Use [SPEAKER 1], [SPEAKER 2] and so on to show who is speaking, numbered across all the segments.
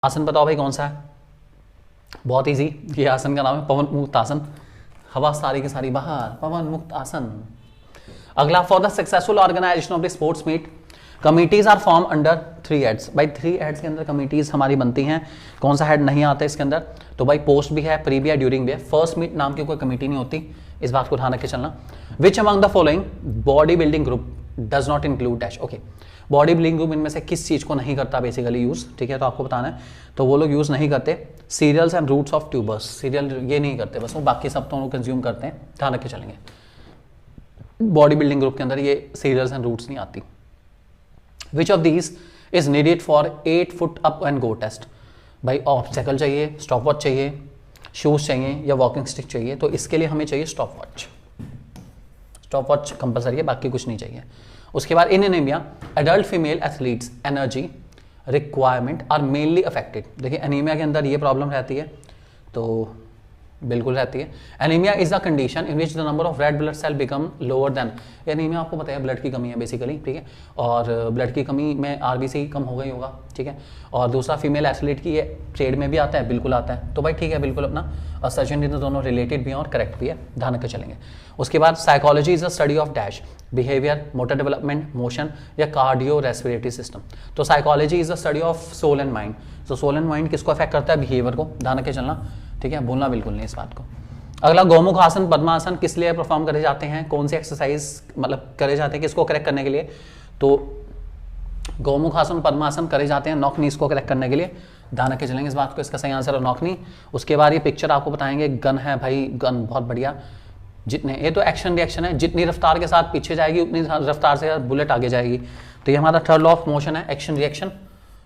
[SPEAKER 1] आसन बताओ भाई कौन सा है? बहुत इजी, ये आसन का नाम है पवन मुक्त आसन। हवा सारी की सारी बाहर, पवन मुक्त आसन। अगला, for the successful organisation of the sports meet committees are form under 3 heads. भाई 3 हेड्स के अंदर कमिटीज हमारी बनती हैं। कौन सा हेड नहीं आता इसके अंदर? तो भाई पोस्ट भी है, प्री भी है, ड्यूरिंग भी है। फर्स्ट मीट नाम की कोई कमेटी नहीं होती, इस बात को ध्यान रख के चलना। Which among the following body building group does not include dash. Okay, body building group इनमें से किस चीज को नहीं करता बेसिकली यूज? ठीक है, तो आपको बताना है। तो वो लोग यूज नहीं करते cereals and roots of tubers. Cereal ये नहीं करते बस, वो बाकी सब तो लोग कंज्यूम करते हैं, ध्यान रख के चलेंगे। बॉडी बिल्डिंग ग्रुप के अंदर ये सीरियल्स एंड रूट्स नहीं आती। Which of these is needed for 8 foot up and go test. भाई ऑब्स्टेकल चाहिए, स्टॉप वॉच चाहिए, शूज चाहिए या वॉकिंग स्टिक चाहिए? तो इसके लिए हमें चाहिए stop watch. Stop watch compulsory है, बाकी कुछ नहीं चाहिए। उसके बाद in anaemia adult female athletes energy requirement are mainly affected. देखिए एनीमिया के अंदर ये प्रॉब्लम रहती है, तो बिल्कुल रहती है। Anaemia is the condition in which the number of red blood cell become lower than. Anaemia आपको पता है ब्लड की कमी है बेसिकली, ठीक है, और ब्लड की कमी में आरबीसी कम हो गई होगा, ठीक है। और दूसरा फीमेल एथलीट की ये ट्रेड में भी आता है, बिल्कुल आता है। तो भाई ठीक है, बिल्कुल अपना असर्शन दोनों रिलेटेड भी हैं और करेक्ट भी है, ध्यान रख के चलेंगे। उसके बाद psychology is the study of dash behaviour, motor development, motion या कार्डियो रेस्पिरेटरी सिस्टम। तो psychology is the study of soul and mind. तो सोल एंड माइंड किसको अफेक्ट करता है? बिहेवियर को, ध्यान रख के चलना, ठीक है, भूलना बिल्कुल नहीं इस बात को। अगला, गौमुख आसन पद्मासन किस लिए परफॉर्म करे जाते हैं? कौन से एक्सरसाइज मतलब करे जाते हैं किसको करेक्ट करने के लिए? तो गौमुख आसन पद्मासन करे जाते हैं नॉक नीज को करेक्ट करने के लिए, ध्यान रख के चलेंगे इस बात को। इसका सही आंसर है नॉक नी। उसके बाद ये पिक्चर आपको बताएंगे, गन है भाई, गन बहुत बढ़िया। जितने ये तो एक्शन रिएक्शन है, जितनी रफ्तार के साथ पीछे जाएगी उतनी रफ्तार से बुलेट आगे जाएगी। तो ये हमारा थर्ड लॉ ऑफ मोशन है, एक्शन रिएक्शन,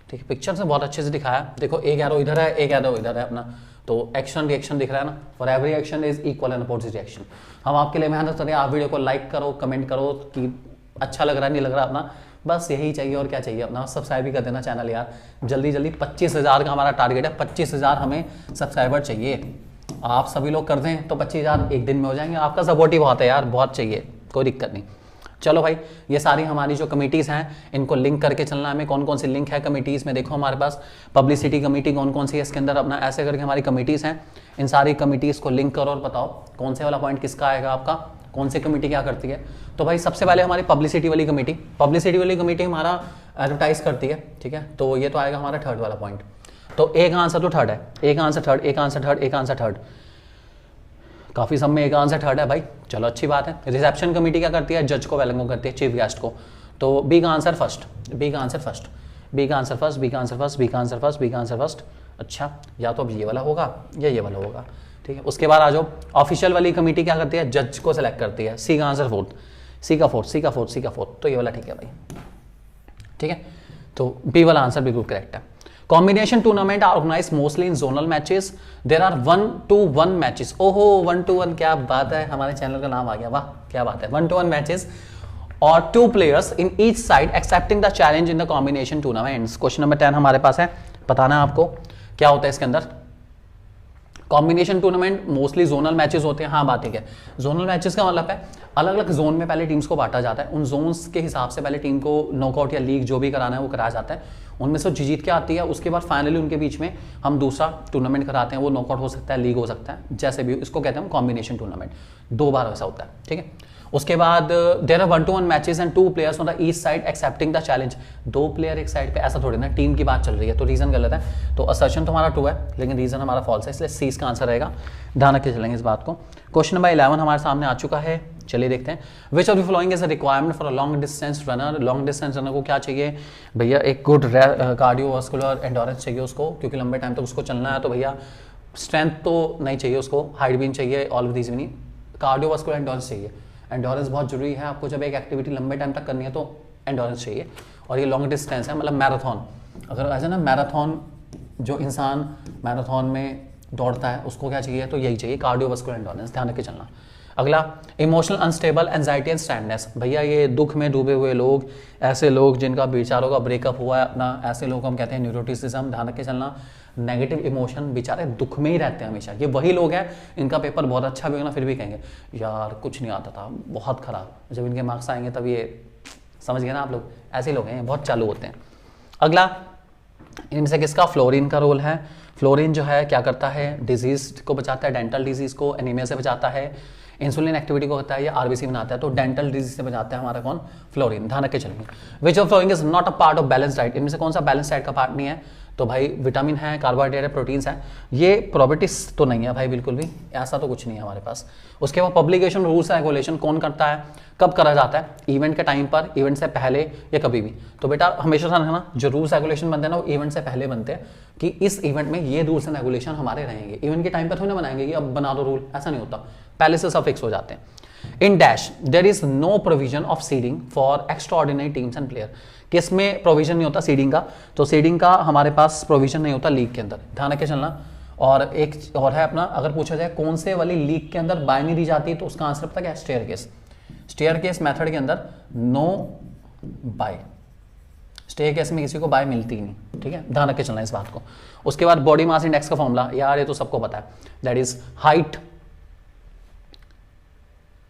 [SPEAKER 1] ठीक है। पिक्चर से बहुत अच्छे से दिखाया, देखो एक एरो इधर है, एक एरो इधर है अपना, तो एक्शन रिएक्शन दिख रहा है ना। For every action is equal and opposite reaction. हम आपके लिए मेहनत करें, आप वीडियो को लाइक करो, कमेंट करो कि अच्छा लग रहा है नहीं लग रहा अपना, बस यही चाहिए और क्या चाहिए अपना। सब्सक्राइब भी कर देना चैनल यार, जल्दी जल्दी 25,000 का हमारा टारगेट है, 25,000 हमें सब्सक्राइबर चाहिए। आप सभी लोग कर दें तो 25,000 एक दिन में हो जाएंगे। आपका सपोर्ट ही बहुत है यार, बहुत चाहिए, कोई दिक्कत नहीं। चलो भाई, ये सारी हमारी जो कमिटीज़ हैं इनको लिंक करके चलना है हमें। कौन कौन सी लिंक है कमिटीज़ में? देखो हमारे पास पब्लिसिटी कमेटी कौन कौन सी है इसके अंदर, अपना ऐसे करके हमारी कमिटीज़ हैं। इन सारी कमिटीज़ को लिंक करो और बताओ कौन से वाला पॉइंट किसका आएगा आपका, कौन सी कमेटी क्या करती है। तो भाई सबसे पहले हमारी पब्लिसिटी वाली कमेटी, पब्लिसिटी वाली कमेटी हमारा एडवर्टाइज करती है, ठीक है। तो ये तो आएगा हमारा थर्ड वाला पॉइंट। तो एक आंसर तो थर्ड है, एक आंसर थर्ड, एक आंसर थर्ड, एक आंसर थर्ड, काफी सब में एक आंसर थर्ड है भाई, चलो अच्छी बात है। रिसेप्शन कमेटी क्या करती है? जज को वेलकम करती है, चीफ गेस्ट को। तो बी का आंसर फर्स्ट, बी का आंसर फर्स्ट, बी का आंसर फर्स्ट, बी का आंसर फर्स्ट, बी का आंसर फर्स्ट, बी का आंसर फर्स्ट। अच्छा, या तो अब ये वाला होगा या ये वाला होगा, ठीक है। उसके बाद आ जाओ, ऑफिशियल वाली कमेटी क्या करती है? जज को सिलेक्ट करती है, सी का आंसर फोर्थ, सी का फोर्थ, सी का फोर्थ, सी का फोर्थ। तो ये वाला ठीक है भाई, ठीक है। तो बी वाला आंसर बिल्कुल करेक्ट है। Combination tournament are organise mostly in zonal matches, there are 1-to-1 matches. ओहो 1-to-1, क्या बात है, हमारे चैनल का नाम आ गया, वाह क्या बात है। 1-to-1 मैचेस और 2 players in each side accepting the challenge in the combination tournaments। Question number 10 हमारे पास है, बताना है आपको क्या होता है इसके अंदर। Combination tournament mostly zonal matches होते हैं, हाँ बात ठीक है। जोनल मैचेस का मतलब है अलग अलग जोन में पहले टीम्स को बांटा जाता है, उन जोन्स के हिसाब से पहले टीम को नॉकआउट या लीग जो भी कराना है वो कराया जाता है। उनमें से जीत के आती है, उसके बाद फाइनली उनके बीच में हम दूसरा टूर्नामेंट कराते हैं, वो नॉकआउट हो सकता है, लीग हो सकता है, जैसे भी, इसको कहते हैं हम कॉम्बिनेशन टूर्नामेंट। 2 बार ऐसा होता है, ठीक है। उसके बाद there are 1-to-1 matches and 2 players on the each side excepting the challenge. 2 player एक साइड पे, ऐसा थोड़ी ना, टीम की बात चल रही है तो रीजन गलत है। तो असर्शन तो हमारा 2 है लेकिन रीजन हमारा फॉल्स है, इसलिए सी इसका आंसर रहेगा, ध्यान रख के चलेंगे इस बात को। क्वेश्चन नंबर 11 हमारे सामने आ चुका है, चलिए देखते हैं। Which of the following is a requirement for a long distance runner. Long distance runner को क्या चाहिए भैया? एक गुड कार्डियोवास्कुलर एंडोरेंस चाहिए उसको, क्योंकि लंबे टाइम तक उसको चलना है। तो भैया स्ट्रेंथ तो नहीं चाहिए उसको, हाइट भी नहीं चाहिए, ऑल ऑफ दीज भी नहीं, कार्डियोवास्कुलर एंडोरेंस चाहिए। एंडोरेंस बहुत जरूरी है आपको, जब एक एक्टिविटी लंबे टाइम तक करनी है तो एंडोरेंस चाहिए। और ये लॉन्ग डिस्टेंस है, मतलब मैराथन, अगर ऐसा ना मैराथन, जो इंसान मैराथन में दौड़ता है उसको क्या चाहिए? तो यही चाहिए, कार्डियोवास्कुलर एंडोरेंस, ध्यान रख के चलना। अगला, emotional unstable anxiety and sadness. भैया ये दुख में डूबे हुए लोग, ऐसे लोग जिनका बेचारों का ब्रेकअप हुआ है अपना, ऐसे लोग हम कहते हैं न्यूरोटिसिज्म, ध्यान रख के चलना। नेगेटिव इमोशन, बेचारे दुख में ही रहते हैं हमेशा। ये वही लोग हैं, इनका पेपर बहुत अच्छा भी होगा फिर भी कहेंगे यार कुछ नहीं आता था, बहुत खराब। जब इनके मार्क्स आएंगे तब ये समझ गए ना आप लोग, ऐसे लोग हैं, बहुत चालू होते हैं। अगला, इनमें से किसका? फ्लोरीन का रोल है। फ्लोरीन जो है क्या करता है? डिजीज को बचाता है, डेंटल डिजीज को, एनीमिया से बचाता है, इंसुलिन एक्टिविटी को होता है, या आरबीसी बनाता है। तो डेंटल डिजीज से बचाता है हमारा कौन? फ्लोरीन। ध्यान रख के चलेंगे। Which of flooring is not a part of balance diet? इनमें से कौन सा बैलेंस डाइट का पार्ट नहीं है? तो भाई विटामिन है, कार्बोहाइड्रेट है, प्रोटीन्स है। ये प्रोबेटिस तो नहीं है भाई, बिल्कुल भी ऐसा तो कुछ नहीं है हमारे पास। उसके बाद पब्लिकेशन रूल्स रेगुलेशन कौन करता है, कब करा जाता है? इवेंट के टाइम पर, इवेंट से पहले, या कभी भी। तो बेटा हमेशा ध्यान रखना, जो रूल्स रेगुलेशन बनते हैं ना वो इवेंट से पहले बनते हैं कि इस इवेंट में ये रूल्स एंड रेगुलेशन हमारे रहेंगे। इवेंट के टाइम पर थोड़ी ना बनाएंगे कि अब बना दो रूल, ऐसा नहीं होता, पहले से सब फिक्स हो जाते हैं। In dash there is no provision of seeding for extraordinary teams and player. किस में प्रोविजन नहीं होता सीडिंग का? तो सीडिंग का हमारे पास प्रोविजन नहीं होता लीग के अंदर, ध्यान रख के चलना। और एक और है अपना, अगर पूछा जाए कौन से वाली लीग के अंदर बाय नहीं दी जाती, तो उसका आंसर पता क्या है? स्टेयरकेस। स्टेयरकेस मेथड के अंदर नो बाय, स्टेयरकेस में किसी को बाय मिलती ही नहीं, ठीक है, ध्यान रख के चलना इस बात को। उसके बाद बॉडी मास इंडेक्स का फॉर्मूला, यार ये तो सबको पता है, that is height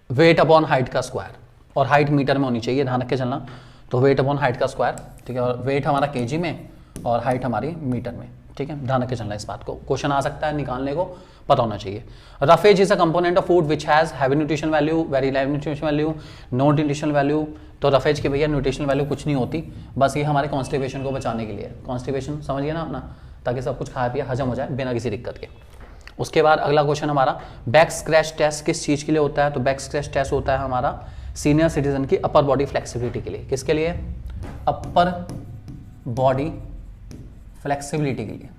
[SPEAKER 1] weight upon height का स्क्वायर, और हाइट मीटर में होनी चाहिए, ध्यान रख के चलना। तो वेट अपॉन हाइट का स्क्वायर, ठीक है, और वेट हमारा केजी में और हाइट हमारी मीटर में, ठीक है, ध्यान रख के चलना इस बात को। क्वेश्चन आ सकता है, निकालने को पता होना चाहिए। Roughage is a component of food which has heavy nutrition value, very live nutrition value, no nutrition value. तो रफेज की भैया न्यूट्रिशन वैल्यू कुछ नहीं होती, बस ये हमारे कॉन्स्टिपेशन को बचाने के लिए। कॉन्स्टिपेशन समझिए ना अपना, ताकि सब कुछ खाया पिया हजम हो जाए बिना किसी दिक्कत के। उसके बाद अगला क्वेश्चन हमारा, बैक स्क्रैच टेस्ट किस चीज़ के लिए होता है? तो बैक स्क्रैच टेस्ट होता है हमारा सीनियर सिटीजन की अपर बॉडी फ्लेक्सिबिलिटी के लिए। किसके लिए? अपर बॉडी फ्लेक्सिबिलिटी के लिए,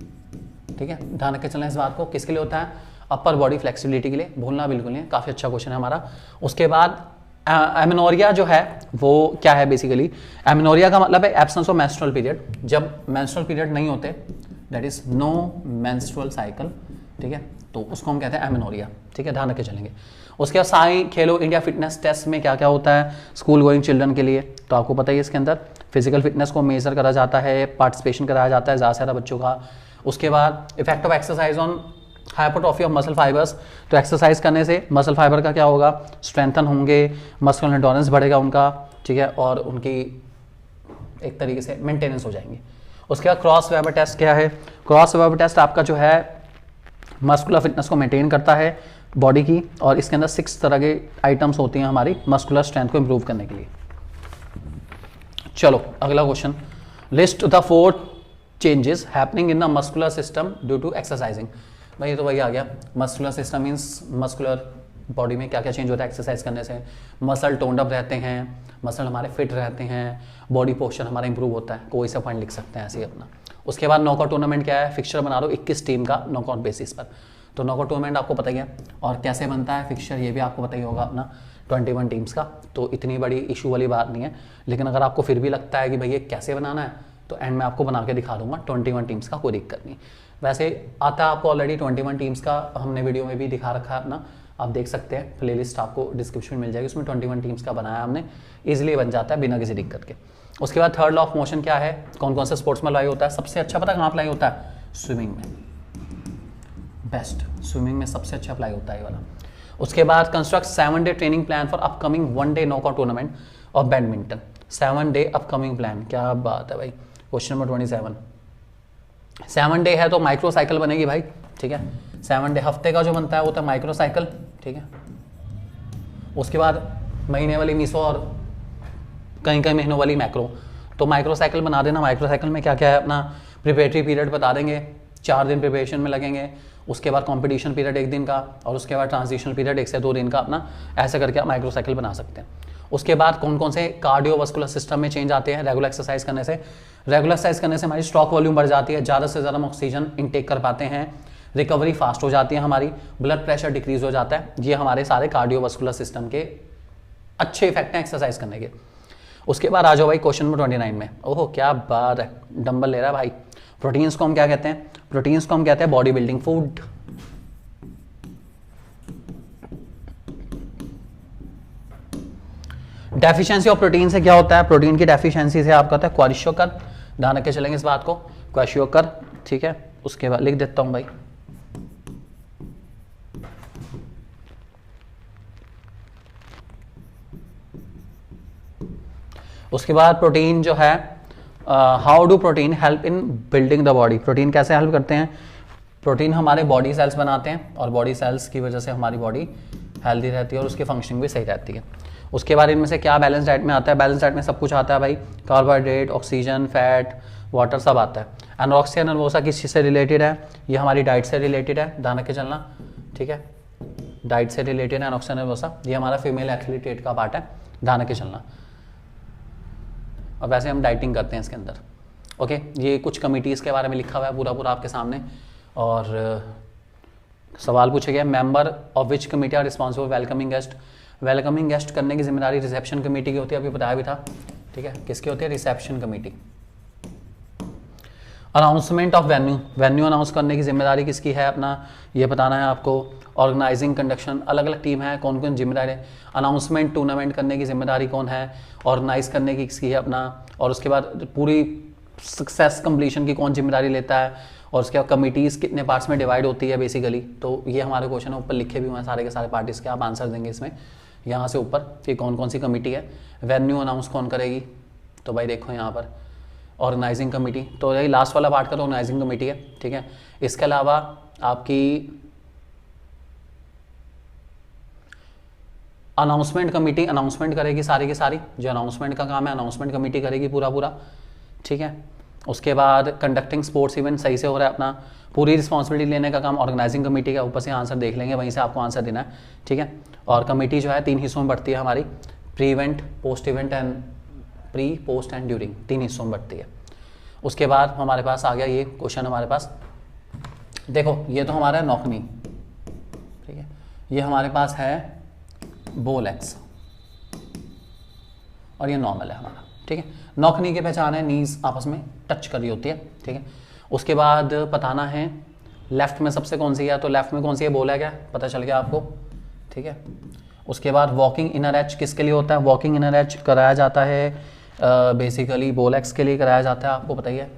[SPEAKER 1] ठीक है, ध्यान रख के चलना इस बात को। किसके लिए होता है? अपर बॉडी फ्लेक्सिबिलिटी के लिए, भूलना बिल्कुल नहीं है, काफ़ी अच्छा क्वेश्चन है हमारा। उसके बाद एमेनोरिया जो है वो क्या है? बेसिकली एमेनोरिया का मतलब है एब्सेंस ऑफ मेंस्ट्रुअल पीरियड, जब मेंस्ट्रुअल पीरियड नहीं होते, that is no menstrual cycle, ठीक है, तो उसको हम कहते हैं एमेनोरिया, ठीक है, ध्यान रख के चलेंगे। उसके बाद साई खेलो इंडिया फिटनेस टेस्ट में क्या क्या होता है स्कूल गोइंग चिल्ड्रन के लिए? तो आपको पता ही है, इसके अंदर फिजिकल फिटनेस को मेजर करा जाता है, पार्टिसिपेशन कराया जाता है ज़्यादा से ज़्यादा बच्चों का। उसके बाद effect of exercise on hypertrophy of muscle fibres, तो एक्सरसाइज करने से मसल फाइबर का क्या होगा? स्ट्रेंथन होंगे, मस्कुलर एंडोरेंस बढ़ेगा उनका, ठीक है, और उनकी एक तरीके से मेंटेनेंस हो जाएंगे। उसके बाद क्रॉस वेबर टेस्ट क्या है? क्रॉस वेबर टेस्ट आपका जो है मस्कुलर फिटनेस को मेंटेन करता है बॉडी की, और इसके अंदर 6 तरह के आइटम्स होती हैं हमारी मस्कुलर स्ट्रेंथ को इंप्रूव करने के लिए। चलो अगला question, list the 4 changes happening in the muscular system due to exercising. भाई ये तो वही आ गया, muscular system means muscular body में क्या क्या चेंज होता है एक्सरसाइज करने से। मसल टोन्ड अप रहते हैं, मसल हमारे फिट रहते हैं, बॉडी पोस्चर हमारा इंप्रूव होता है, कोई सा पॉइंट लिख सकते हैं ऐसे ही अपना। उसके बाद नॉकआउट टूर्नामेंट क्या है? फिक्चर बना दो 21 टीम का नॉकआउट बेसिस पर। तो नॉकआउट टूर्नामेंट आपको पता ही है, और कैसे बनता है फिक्चर ये भी आपको पता ही होगा अपना, 21 टीम्स का। तो इतनी बड़ी इशू वाली बात नहीं है, लेकिन अगर आपको फिर भी लगता है कि भैया कैसे बनाना है, तो एंड में आपको बना के दिखा दूंगा 21 टीम्स का, कोई दिक्कत नहीं। वैसे आता है आपको ऑलरेडी 21 टीम्स का, हमने वीडियो में भी दिखा रखा है अपना, आप देख सकते हैं, प्लेलिस्ट आपको डिस्क्रिप्शन में मिल जाएगी, उसमें 21 टीम्स का बनाया हमने, ईजिली बन जाता है बिना किसी दिक्कत के। उसके बाद थर्ड लॉ ऑफ मोशन क्या है? कौन कौन से स्पोर्ट्स में अप्लाई होता है? सबसे अच्छा पता है कहाँ अप्लाई होता है? स्विमिंग में, बेस्ट, स्विमिंग में सबसे अच्छा अप्लाई होता है ये वाला। उसके बाद construct 7 day training plan for upcoming 1 day knockout tournament of badminton. 7 day upcoming plan, क्या बात है भाई। क्वेश्चन नंबर 27, 7 डे है तो माइक्रो साइकिल बनेगी भाई, ठीक है, 7 डे हफ्ते का जो बनता है वो तो माइक्रो साइकिल, ठीक है। उसके बाद महीने वाली मीसो और कहीं कहीं महीनों वाली मैक्रो, तो माइक्रो साइकिल बना देना। माइक्रो साइकिल में क्या क्या है अपना, प्रिपरेटरी पीरियड बता देंगे, 4 दिन प्रिपरेशन में लगेंगे, उसके बाद कंपटीशन पीरियड 1 दिन का, और उसके बाद ट्रांजिशनल पीरियड 1 से 2 दिन का अपना, ऐसे करके आप माइक्रो साइकिल बना सकते हैं। उसके बाद कौन कौन से कार्डियोवास्कुलर सिस्टम में चेंज आते हैं रेगुलर एक्सरसाइज करने से? रेगुलर एक्सरसाइज करने से हमारी स्टॉक वॉल्यूम बढ़ जाती है, ज़्यादा से ज़्यादा हम ऑक्सीजन इनटेक कर पाते हैं, रिकवरी फास्ट हो जाती है हमारी, ब्लड प्रेशर डिक्रीज हो जाता है। ये हमारे सारे कार्डियोवास्कुलर सिस्टम के अच्छे इफेक्ट हैं एक्सरसाइज करने के। उसके बाद आ जाओ भाई क्वेश्चन नंबर 29 में, ओहो क्या बात है, डंबल ले रहा है भाई। प्रोटीन्स को हम क्या कहते हैं? प्रोटीन्स को हम कहते हैं body building food. Deficiency of protein से क्या होता है? प्रोटीन की डेफिशिएंसी से आपका होता है क्वाशियोकर, ध्यान रख के चलेंगे इस बात को, क्वाशियोकर, ठीक है। उसके बाद लिख देता हूं भाई, उसके बाद प्रोटीन जो है how do protein help in building the body, protein कैसे हेल्प करते हैं? प्रोटीन हमारे बॉडी सेल्स बनाते हैं और बॉडी सेल्स की वजह से हमारी बॉडी हेल्दी रहती है और उसकी फंक्शनिंग भी सही रहती है। उसके बाद इनमें से क्या बैलेंस डाइट में आता है? बैलेंस डाइट में सब कुछ आता है भाई, कार्बोहाइड्रेट, ऑक्सीजन, फैट, वाटर सब आता है। एनोरेक्सिया नर्वोसा किस चीज़ से रिलेटेड है? ये हमारी डाइट से रिलेटेड है, ध्यान रख के चलना, ठीक है, डाइट से रिलेटेड है एनोरेक्सिया नर्वोसा। ये हमारा फीमेल एक्टिलिटेट का पार्ट है, ध्यान रख के चलना। और वैसे हम डाइटिंग करते हैं इसके अंदर, ओके। ये कुछ कमिटीज़ के बारे में लिखा हुआ है पूरा पूरा आपके सामने। और सवाल पूछे गए, member of which committee are responsible welcoming guest. Welcoming guest करने की जिम्मेदारी रिसेप्शन कमेटी की होती है, अभी बताया भी था, ठीक है, किसकी होती है? Reception committee. Announcement of venue, venue announce करने की जिम्मेदारी किसकी है? अपना ये बताना है आपको। ऑर्गेनाइजिंग कंडक्शन, अलग अलग टीम है, कौन कौन जिम्मेदारी है? अनाउंसमेंट टूर्नामेंट करने की जिम्मेदारी कौन है? ऑर्गेनाइज करने की किसकी है अपना? और उसके बाद पूरी सक्सेस कंप्लीशन की कौन जिम्मेदारी लेता है? और उसके बाद कमिटीज़ कितने पार्ट्स में डिवाइड होती है बेसिकली? तो ये हमारे क्वेश्चन है, ऊपर लिखे भी हुए हैं सारे के सारे पार्टीज के, आप आंसर देंगे इसमें यहाँ से ऊपर कि कौन कौन सी कमेटी है। वेन्यू अनाउंस कौन करेगी? तो भाई देखो यहाँ पर ऑर्गेनाइजिंग कमेटी, तो यही लास्ट वाला पार्ट का तो ऑर्गेनाइजिंग कमेटी है, ठीक है। इसके अलावा आपकी अनाउंसमेंट कमेटी अनाउंसमेंट करेगी सारी की सारी, जो अनाउंसमेंट का काम है अनाउंसमेंट कमेटी करेगी पूरा पूरा, ठीक है। उसके बाद कंडक्टिंग स्पोर्ट्स इवेंट सही से हो रहा है अपना, पूरी रिस्पॉन्सिबिलिटी लेने का काम ऑर्गेनाइजिंग कमेटी का, ऊपर से आंसर देख लेंगे, वहीं से आपको आंसर देना है, ठीक है। और कमेटी जो है 3 हिस्सों में बढ़ती है हमारी, pre event, post event and pre, post and during, 3 हिस्सों में बढ़ती है। उसके बाद हमारे पास आ गया ये क्वेश्चन हमारे पास, देखो ये तो हमारा है नौकनी, ठीक है, ये हमारे पास है बोलेक्स और ये नॉर्मल है हमारा, ठीक है। नौकनी की पहचान है नीज आपस में टच कर रही होती है, ठीक है। उसके बाद बताना है लेफ्ट में सबसे कौन सी है, तो लेफ्ट में कौन सी है बोला क्या, पता चल गया आपको, ठीक है। उसके बाद वॉकिंग इनर एज किसके लिए होता है? वॉकिंग इनर एज कराया जाता है बेसिकली बोलेक्स के लिए कराया जाता है, आपको पता ही है।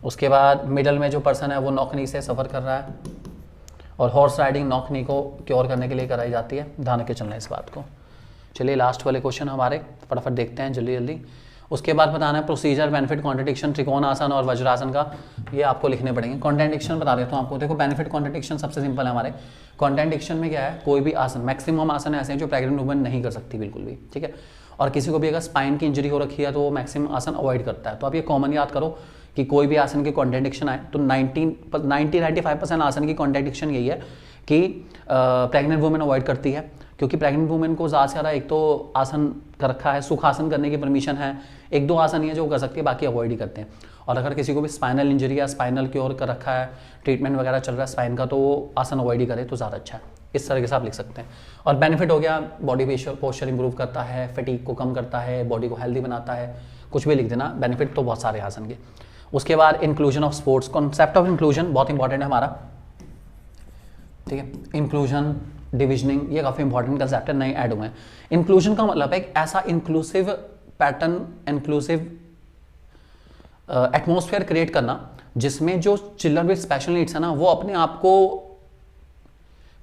[SPEAKER 1] उसके बाद मिडल में जो पर्सन है वो नौकनी से सफ़र कर रहा है, और हॉर्स राइडिंग नौकनी को क्योर करने के लिए कराई जाती है, ध्यान रख के चलना है इस बात को। चलिए लास्ट वाले क्वेश्चन हमारे फटाफट देखते हैं जल्दी जल्दी। उसके बाद बताना है प्रोसीजर, बेनिफिट, कॉन्ट्रडिक्शन, त्रिकोण आसन और वज्रासन का, ये आपको लिखने पड़ेंगे। कॉन्ट्रडिक्शन बता देता हूँ आपको, देखो बेनिफिट कॉन्ट्रडिक्शन सबसे सिंपल है हमारे। कॉन्ट्रडिक्शन में क्या है, कोई भी आसन, मैक्सिमम आसन ऐसे हैं जो प्रेग्नेंट वुमन नहीं कर सकती बिल्कुल भी, ठीक है। और किसी को भी अगर स्पाइन की इंजरी हो रखी है तो वो मैक्सिमम आसन अवॉइड करता है। तो आप ये कॉमन याद करो कि कोई भी आसन की कॉन्ट्रडिक्शन आए तो 90-95% आसन की कॉन्ट्रडिक्शन यही है कि प्रेग्नेंट वुमेन अवॉइड करती है, क्योंकि प्रेग्नेंट वुमेन को ज़्यादा से ज़्यादा एक तो आसन कर रखा है, सुखासन करने की परमिशन है, 1-2 आसन ही है जो कर सकती है, बाकी अवॉइड ही करते हैं। और अगर किसी को भी स्पाइनल इंजरी या स्पाइनल क्योर कर रखा है, ट्रीटमेंट वगैरह चल रहा है स्पाइन का, तो वो आसन अवॉइड ही करे तो ज़्यादा अच्छा है। इस तरह से आप लिख सकते हैं। और बेनिफिट हो गया, बॉडी पोस्चर इंप्रूव करता है, फटीग को कम करता है, बॉडी को हेल्दी बनाता है, कुछ भी लिख देना, बेनिफिट तो बहुत सारे आसन के। उसके बाद inclusion of sports, concept of inclusion बहुत इंपॉर्टेंट है हमारा, ठीक है। इंक्लूजन, डिविजनिंग, ये काफ़ी इंपॉर्टेंट कंसेप्ट है, नए ऐड हुए हैं। इंक्लूजन का मतलब है एक ऐसा inclusive pattern, inclusive atmosphere create करना जिसमें जो चिल्ड्रन विद स्पेशल नीड्स है ना, वो अपने आप को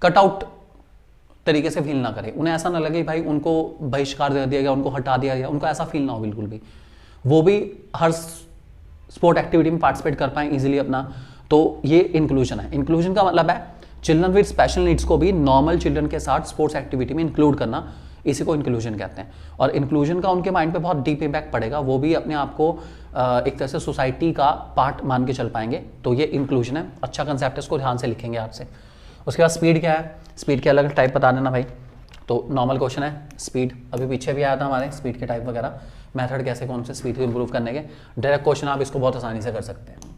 [SPEAKER 1] कट आउट तरीके से फील ना करें, उन्हें ऐसा ना लगे भाई उनको बहिष्कार दे दिया गया, उनको हटा दिया गया, उनको ऐसा फील ना हो बिल्कुल भी, वो भी हर स्पोर्ट एक्टिविटी में पार्टिसिपेट कर पाएँ इजीली अपना, तो ये इंक्लूजन है। इंक्लूजन का मतलब है चिल्ड्रन विद स्पेशल नीड्स को भी नॉर्मल चिल्ड्रन के साथ स्पोर्ट्स एक्टिविटी में इंक्लूड करना, इसी को इंक्लूजन कहते हैं। और इंक्लूजन का उनके माइंड पे बहुत डीप इम्पैक्ट पड़ेगा, वो भी अपने आप को एक तरह से सोसाइटी का पार्ट मान के चल पाएंगे, तो ये इंक्लूजन है। अच्छा कंसेप्ट है, इसको ध्यान से लिखेंगे आपसे। उसके बाद स्पीड क्या है, स्पीड के अलग टाइप बता देना भाई, तो नॉर्मल क्वेश्चन है स्पीड, अभी पीछे भी आया था हमारे स्पीड के टाइप वगैरह, मेथड कैसे कौन से स्पीड को इंप्रूव करने के, डायरेक्ट क्वेश्चन आप इसको बहुत आसानी से कर सकते हैं।